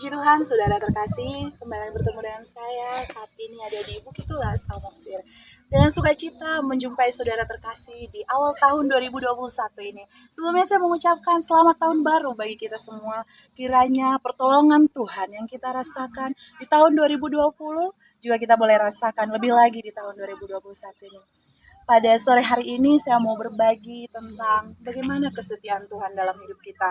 Puji Tuhan, saudara terkasih, kembali bertemu dengan saya saat ini ada di Bukit Tulas, Samosir. Dengan sukacita menjumpai saudara terkasih di awal tahun 2021 ini. Sebelumnya saya mengucapkan selamat tahun baru bagi kita semua. Kiranya pertolongan Tuhan yang kita rasakan di tahun 2020 juga kita boleh rasakan lebih lagi di tahun 2021 ini. Pada sore hari ini saya mau berbagi tentang bagaimana kesetiaan Tuhan dalam hidup kita.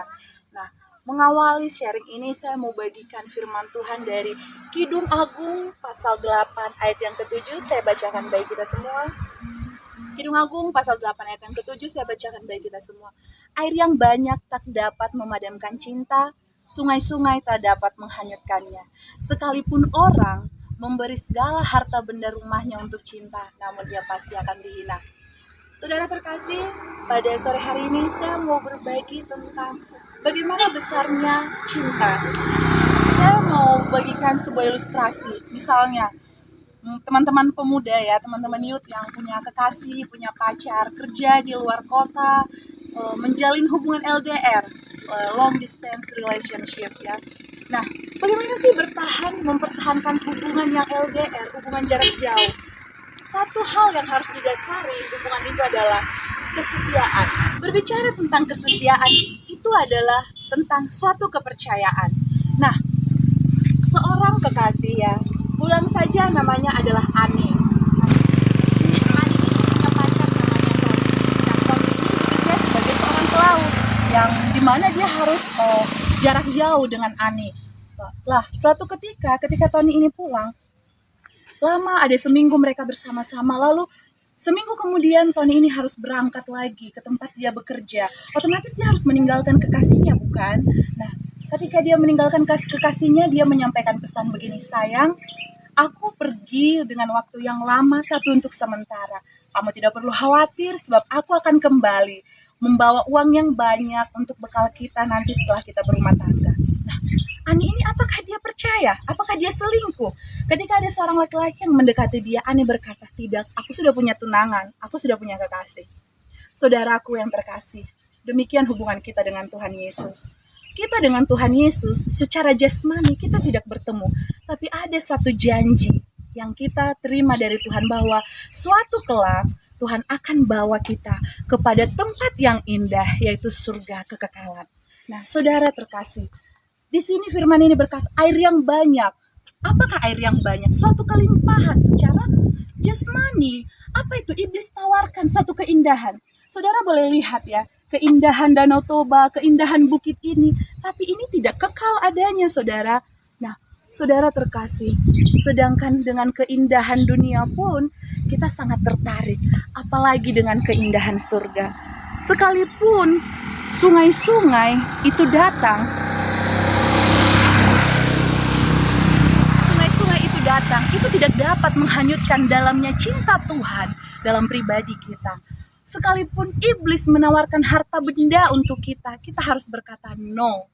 Nah, mengawali sharing ini saya mau bagikan firman Tuhan dari Kidung Agung pasal 8 ayat yang ke-7. Saya bacakan bagi kita semua. Kidung Agung pasal 8 ayat yang ke-7 saya bacakan bagi kita semua. Air yang banyak tak dapat memadamkan cinta, sungai-sungai tak dapat menghanyutkannya. Sekalipun orang memberi segala harta benda rumahnya untuk cinta, namun dia pasti akan dihina. Saudara terkasih, pada sore hari ini saya mau berbagi tentang bagaimana besarnya cinta. Saya mau bagikan sebuah ilustrasi. Misalnya, teman-teman pemuda ya, teman-teman youth yang punya kekasih, punya pacar, kerja di luar kota, menjalin hubungan LDR, long distance relationship ya. Nah, bagaimana sih mempertahankan hubungan yang LDR, hubungan jarak jauh? Satu hal yang harus didasari hubungan itu adalah kesetiaan. Berbicara tentang kesetiaan itu adalah tentang suatu kepercayaan. Nah, seorang kekasih ya, ulang saja namanya adalah Ani. Ani ini punya pacar namanya Tony. Nah, Tony ini bekerja sebagai seorang pelaut yang dimana dia harus jarak jauh dengan Ani. Lah, suatu ketika Tony ini pulang, lama ada seminggu mereka bersama-sama, lalu seminggu kemudian Tony ini harus berangkat lagi ke tempat dia bekerja. Otomatis dia harus meninggalkan kekasihnya, bukan? Nah, ketika dia meninggalkan kekasihnya, dia menyampaikan pesan begini, sayang, aku pergi dengan waktu yang lama tapi untuk sementara. Kamu tidak perlu khawatir sebab aku akan kembali membawa uang yang banyak untuk bekal kita nanti setelah kita berumah tangga. Nah, Ani ini apakah dia percaya? Apakah dia selingkuh? Ketika ada seorang laki-laki yang mendekati dia, Ani berkata, tidak, aku sudah punya tunangan, aku sudah punya kekasih. Saudaraku yang terkasih, demikian hubungan kita dengan Tuhan Yesus. Kita dengan Tuhan Yesus secara jasmani kita tidak bertemu, tapi ada satu janji yang kita terima dari Tuhan bahwa suatu kelak Tuhan akan bawa kita kepada tempat yang indah, yaitu surga kekekalan. Nah, saudara terkasih, di sini firman ini berkata, air yang banyak. Apakah air yang banyak? Suatu kelimpahan secara jasmani. Apa itu? Iblis tawarkan suatu keindahan. Saudara boleh lihat ya, keindahan Danau Toba, keindahan bukit ini. Tapi ini tidak kekal adanya, saudara. Nah, saudara terkasih, sedangkan dengan keindahan dunia pun, kita sangat tertarik. Apalagi dengan keindahan surga. Sekalipun sungai-sungai itu datang, itu tidak dapat menghanyutkan dalamnya cinta Tuhan dalam pribadi kita. Sekalipun iblis menawarkan harta benda untuk kita, kita harus berkata, no,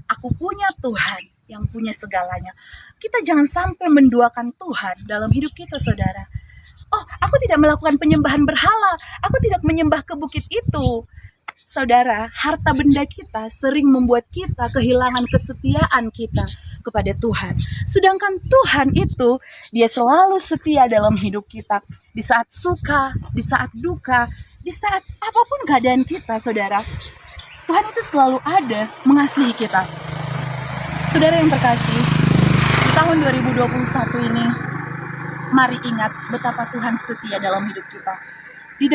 aku punya Tuhan yang punya segalanya. Kita jangan sampai menduakan Tuhan dalam hidup kita, saudara. Oh, aku tidak melakukan penyembahan berhala, aku tidak menyembah ke bukit itu. Saudara, harta benda kita sering membuat kita kehilangan kesetiaan kita kepada Tuhan. Sedangkan Tuhan itu, dia selalu setia dalam hidup kita. Di saat suka, di saat duka, di saat apapun keadaan kita, saudara. Tuhan itu selalu ada mengasihi kita. Saudara yang terkasih, di tahun 2021 ini, mari ingat betapa Tuhan setia dalam hidup kita. Di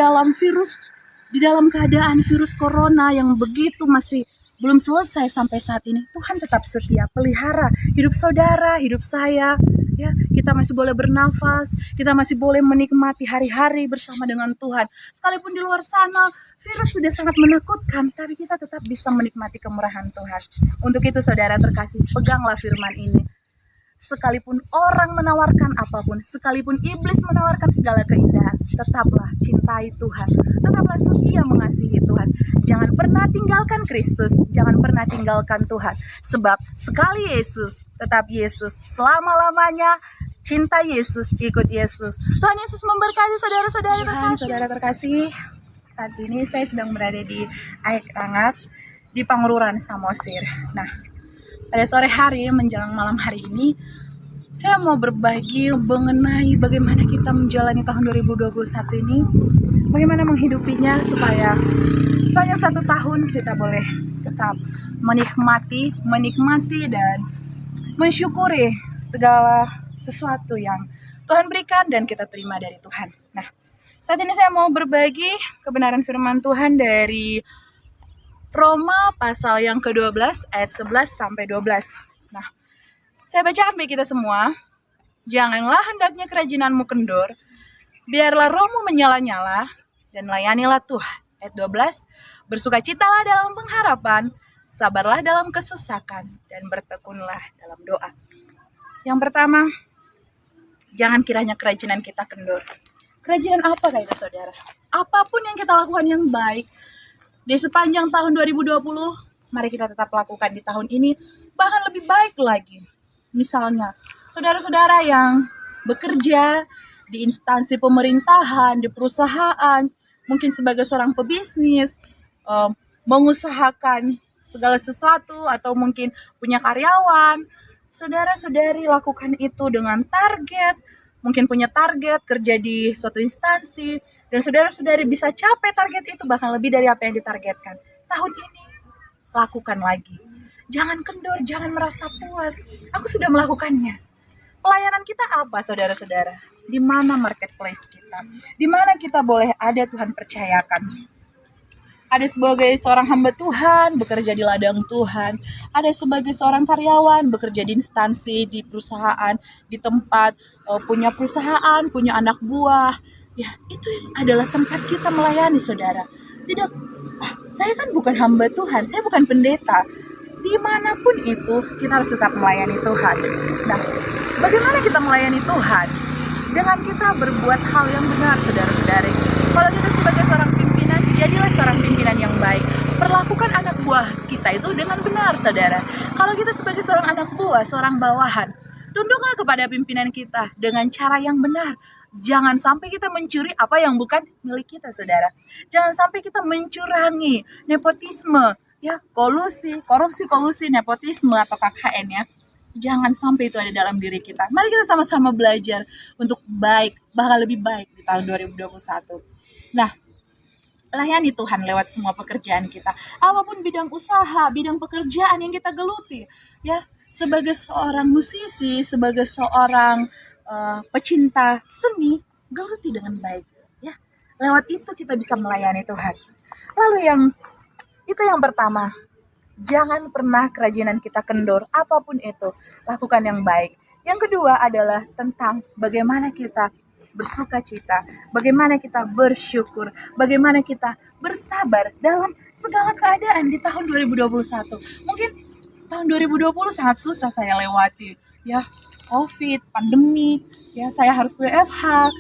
dalam keadaan virus corona yang begitu masih belum selesai sampai saat ini, Tuhan tetap setia, pelihara hidup saudara, hidup saya. Ya, kita masih boleh bernafas, kita masih boleh menikmati hari-hari bersama dengan Tuhan. Sekalipun di luar sana virus sudah sangat menakutkan, tapi kita tetap bisa menikmati kemurahan Tuhan. Untuk itu saudara terkasih, peganglah firman ini. Sekalipun orang menawarkan apapun, sekalipun iblis menawarkan segala keindahan, tetaplah cintai Tuhan, tetaplah setia mengasihi Tuhan. Jangan pernah tinggalkan Kristus, jangan pernah tinggalkan Tuhan. Sebab sekali Yesus, tetap Yesus, selama-lamanya. Cinta Yesus, ikut Yesus. Tuhan Yesus memberkati saudara-saudara terkasih. Saudara terkasih, saat ini saya sedang berada di air hangat di Pangururan, Samosir. Nah, Pada sore hari menjelang malam hari ini, saya mau berbagi mengenai bagaimana kita menjalani tahun 2021 ini, bagaimana menghidupinya supaya sepanjang 1 tahun kita boleh tetap menikmati dan mensyukuri segala sesuatu yang Tuhan berikan dan kita terima dari Tuhan. Nah, saat ini saya mau berbagi kebenaran firman Tuhan dari Roma pasal yang ke-12 ayat 11 sampai 12. Nah, saya bacakan bagi kita semua. Janganlah hendaknya kerajinanmu kendor, biarlah rohmu menyala-nyala, dan layanilah Tuhan. Ayat 12, bersukacitalah dalam pengharapan, sabarlah dalam kesesakan, dan bertekunlah dalam doa. Yang pertama, jangan kiranya kerajinan kita kendor. Kerajinan apa itu saudara? Apapun yang kita lakukan yang baik, di sepanjang tahun 2020, mari kita tetap lakukan di tahun ini, bahkan lebih baik lagi. Misalnya, saudara-saudara yang bekerja di instansi pemerintahan, di perusahaan, mungkin sebagai seorang pebisnis, mengusahakan segala sesuatu, atau mungkin punya karyawan, saudara-saudari lakukan itu dengan target, mungkin punya target kerja di suatu instansi, dan saudara-saudari bisa capai target itu bahkan lebih dari apa yang ditargetkan. Tahun ini, lakukan lagi. Jangan kendor, jangan merasa puas. Aku sudah melakukannya. Pelayanan kita apa, saudara-saudara? Di mana marketplace kita? Di mana kita boleh ada Tuhan percayakan? Ada sebagai seorang hamba Tuhan, bekerja di ladang Tuhan. Ada sebagai seorang karyawan, bekerja di instansi, di perusahaan, di tempat, punya perusahaan, punya anak buah. Ya, itu adalah tempat kita melayani, saudara. Tidak, saya kan bukan hamba Tuhan, saya bukan pendeta. Dimanapun itu, kita harus tetap melayani Tuhan. Nah, bagaimana kita melayani Tuhan? Dengan kita berbuat hal yang benar, saudara-saudari. Kalau kita sebagai seorang pimpinan, jadilah seorang pimpinan yang baik. Perlakukan anak buah kita itu dengan benar, saudara. Kalau kita sebagai seorang anak buah, seorang bawahan, tunduklah kepada pimpinan kita dengan cara yang benar. Jangan sampai kita mencuri apa yang bukan milik kita, saudara. Jangan sampai kita mencurangi, nepotisme, ya, korupsi, nepotisme atau KKN, ya. Jangan sampai itu ada dalam diri kita. Mari kita sama-sama belajar untuk baik, bahkan lebih baik di tahun 2021. Nah, layani Tuhan lewat semua pekerjaan kita. Apapun bidang usaha, bidang pekerjaan yang kita geluti, ya. Sebagai seorang musisi, sebagai seorang pecinta seni, geluti dengan baik, ya. Lewat itu kita bisa melayani Tuhan. Lalu yang pertama, jangan pernah kerajinan kita kendor, apapun itu, lakukan yang baik. Yang kedua adalah tentang bagaimana kita bersuka cita, bagaimana kita bersyukur, bagaimana kita bersabar dalam segala keadaan di tahun 2021. Mungkin tahun 2020 sangat susah saya lewati, ya. COVID, pandemi, ya, saya harus WFH,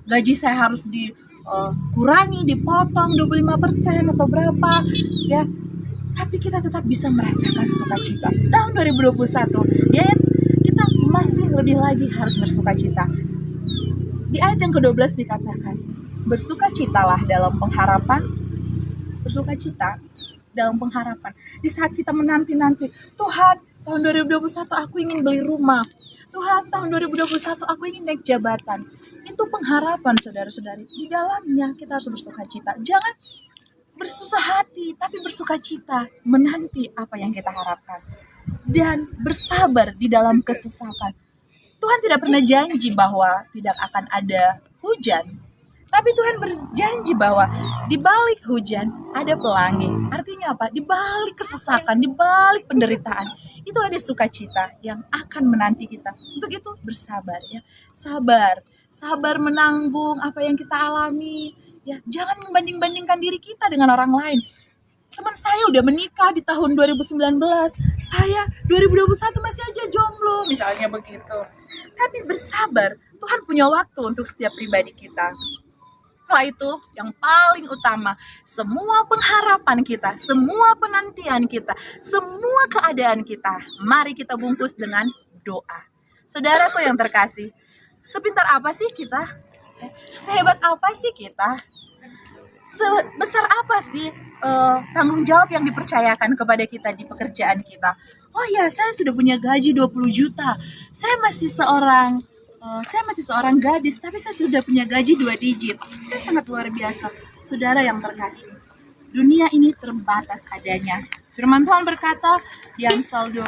gaji saya harus dikurangi, dipotong 25% atau berapa, ya. Tapi kita tetap bisa merasakan sukacita. Tahun 2021, ya, kita masih lebih lagi harus bersukacita. Di ayat yang ke-12 dikatakan, bersukacitalah dalam pengharapan, bersukacita dalam pengharapan. Di saat kita menanti-nanti, Tuhan, tahun 2021 aku ingin beli rumah. Tuhan, tahun 2021 aku ingin naik jabatan. Itu pengharapan, saudara-saudari. Di dalamnya kita harus bersukacita. Jangan bersusah hati, tapi bersukacita menanti apa yang kita harapkan. Dan bersabar di dalam kesesakan. Tuhan tidak pernah janji bahwa tidak akan ada hujan. Tapi Tuhan berjanji bahwa di balik hujan ada pelangi. Artinya apa? Di balik kesesakan, di balik penderitaan, itu ada sukacita yang akan menanti kita. Untuk itu bersabar, ya. Sabar menanggung apa yang kita alami, ya. Jangan membanding-bandingkan diri kita dengan orang lain. Teman saya udah menikah di tahun 2019, saya 2021 masih aja jomblo, misalnya begitu. Tapi bersabar, Tuhan punya waktu untuk setiap pribadi kita. Setelah itu, yang paling utama, semua pengharapan kita, semua penantian kita, semua keadaan kita, mari kita bungkus dengan doa. Saudaraku yang terkasih, sepintar apa sih kita? Sehebat apa sih kita? Sebesar apa sih tanggung jawab yang dipercayakan kepada kita di pekerjaan kita? Oh ya, saya sudah punya gaji 20 juta. Saya masih seorang gadis, tapi saya sudah punya gaji 2 digit. Saya sangat luar biasa. Saudara yang terkasih, dunia ini terbatas adanya. Firman Tuhan berkata di Amsal 20.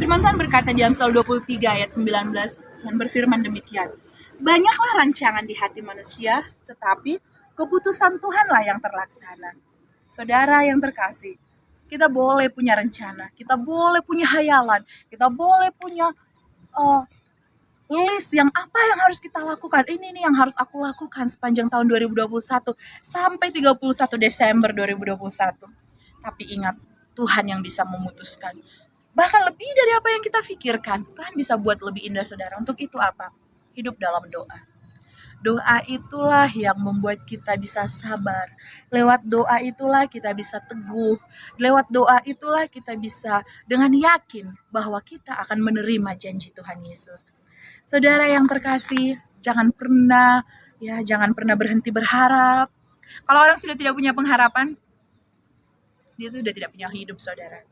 Firman Tuhan berkata di Amsal 23 ayat 19, Tuhan berfirman demikian. Banyaklah rancangan di hati manusia, tetapi keputusan Tuhanlah yang terlaksana. Saudara yang terkasih, kita boleh punya rencana, kita boleh punya hayalan, kita boleh punya list yang apa yang harus kita lakukan. Ini nih yang harus aku lakukan sepanjang tahun 2021 sampai 31 Desember 2021. Tapi ingat, Tuhan yang bisa memutuskan. Bahkan lebih dari apa yang kita pikirkan. Tuhan bisa buat lebih indah, saudara. Untuk itu apa? Hidup dalam doa. Doa itulah yang membuat kita bisa sabar. Lewat doa itulah kita bisa teguh. Lewat doa itulah kita bisa dengan yakin bahwa kita akan menerima janji Tuhan Yesus. Saudara yang terkasih, jangan pernah berhenti berharap. Kalau orang sudah tidak punya pengharapan, dia sudah tidak punya hidup, saudara.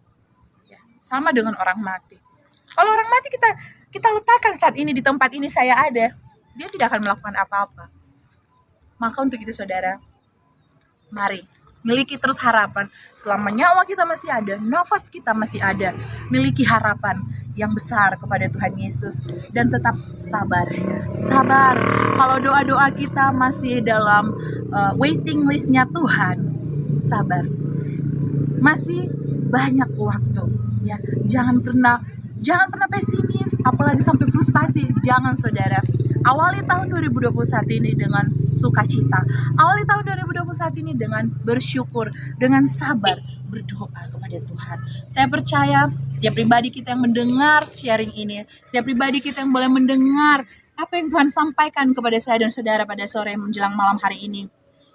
Ya, sama dengan orang mati. Kalau orang mati kita letakkan saat ini di tempat ini saya ada, dia tidak akan melakukan apa-apa. Maka untuk itu, saudara, mari miliki terus harapan. Selama nyawa kita masih ada, nafas kita masih ada, miliki harapan yang besar kepada Tuhan Yesus. Dan tetap sabar. Sabar. Kalau doa-doa kita masih dalam waiting listnya Tuhan, sabar. Masih banyak waktu. Ya, jangan pernah pesimis, apalagi sampai frustasi. Jangan, saudara. Awali tahun 2021 ini dengan sukacita. Awali tahun 2021 ini dengan bersyukur, dengan sabar, berdoa kepada Tuhan. Saya percaya setiap pribadi kita yang mendengar sharing ini, setiap pribadi kita yang boleh mendengar apa yang Tuhan sampaikan kepada saya dan saudara pada sore menjelang malam hari ini,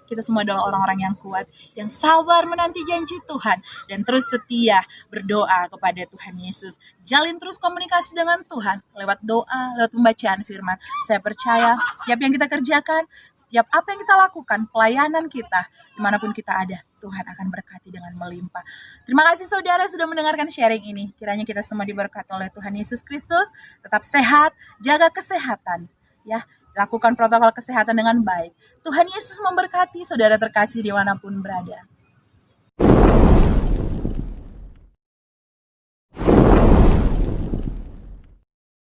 kita semua adalah orang-orang yang kuat, yang sabar menanti janji Tuhan, dan terus setia berdoa kepada Tuhan Yesus. Jalin terus komunikasi dengan Tuhan lewat doa, lewat pembacaan firman. Saya percaya setiap yang kita kerjakan, setiap apa yang kita lakukan, pelayanan kita, dimanapun kita ada, Tuhan akan berkati dengan melimpah. Terima kasih saudara sudah mendengarkan sharing ini. Kiranya kita semua diberkati oleh Tuhan Yesus Kristus. Tetap sehat, jaga kesehatan, ya. Lakukan protokol kesehatan dengan baik. Tuhan Yesus memberkati saudara terkasih dimanapun berada.